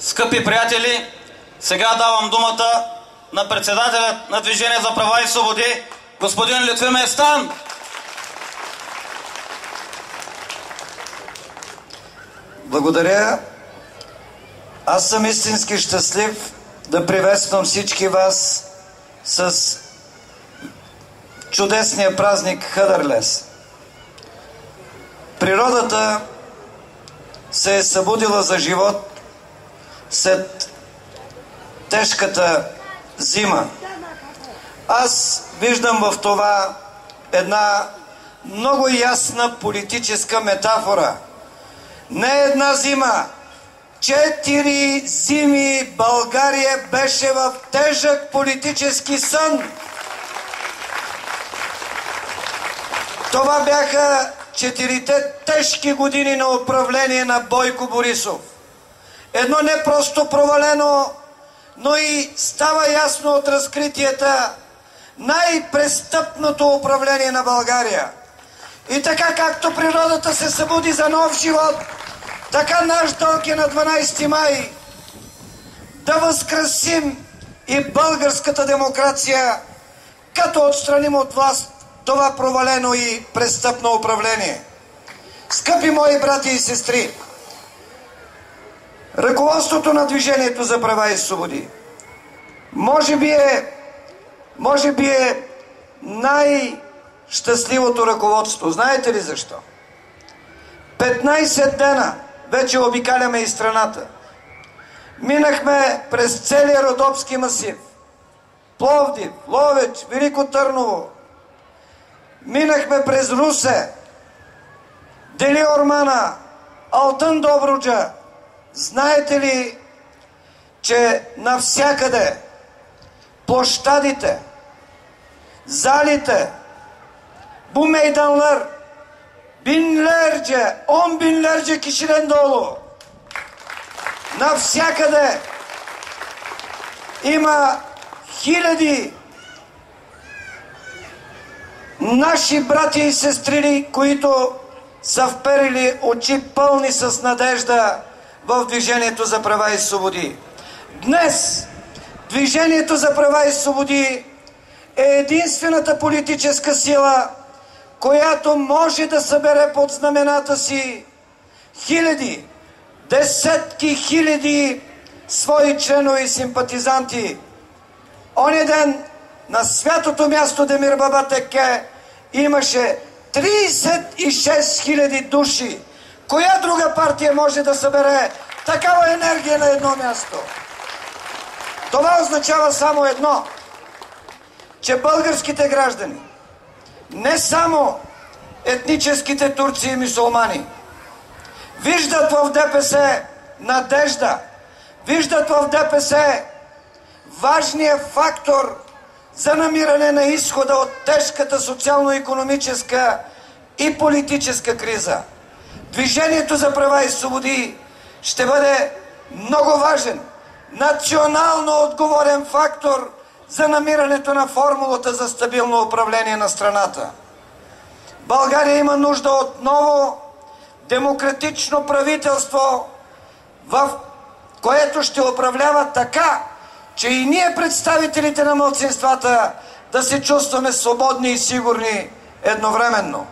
Скъпи приятели, сега давам думата на председателя на Движение за права и свободи, господин Лютви Местан. Благодаря. Аз съм истински щастлив да приветствам всички вас с чудесния празник Хъдърлес. Природата се е събудила за живот след тежката зима. Аз виждам в това една много ясна политическа метафора. Не една зима, 4 зими България беше в тежък политически сън. Това бяха 4-те тежки години на управление на Бойко Борисов. Едно не просто провалено, но и става ясно от разкритията най-престъпното управление на България. И така както природата се събуди за нов живот, така наш дълг е на 12 май да възкрасим и българската демокрация, като отстраним от власт това провалено и престъпно управление. Скъпи мои брати и сестри, ръководството на Движението за права и свободи може би е най-щастливото ръководство. Знаете ли защо? 15 дена вече обикаляме и страната. Минахме през целия Родопски масив. Пловдив, Ловеч, Велико Търново. Минахме през Русе, Делиормана, Алтън Добруджа. Знаете ли, че навсякъде площадите, залите, Бумейданлар, Binlerce, 10 binlerce kişiden dolu. Навсякъде има хиляди наши братя и сестри, които са вперили очи пълни с надежда в Движението за права и свободи. Днес Движението за права и свободи е единствената политическа сила, която може да събере под знамената си хиляди, десетки хиляди свои членове и симпатизанти. Оня ден на святото място Демир Баба Теке имаше 36 хиляди души. Коя друга партия може да събере такава енергия на едно място? Това означава само едно, че българските граждани, не само етническите турци и мюсюлмани, виждат в ДПС надежда, виждат в ДПС важния фактор за намиране на изхода от тежката социално-икономическа и политическа криза. Движението за права и свободи ще бъде много важен, национално отговорен фактор за намирането на формулата за стабилно управление на страната. България има нужда от ново демократично правителство, в което ще управлява така, че и ние, представителите на малцинствата, да се чувстваме свободни и сигурни едновременно.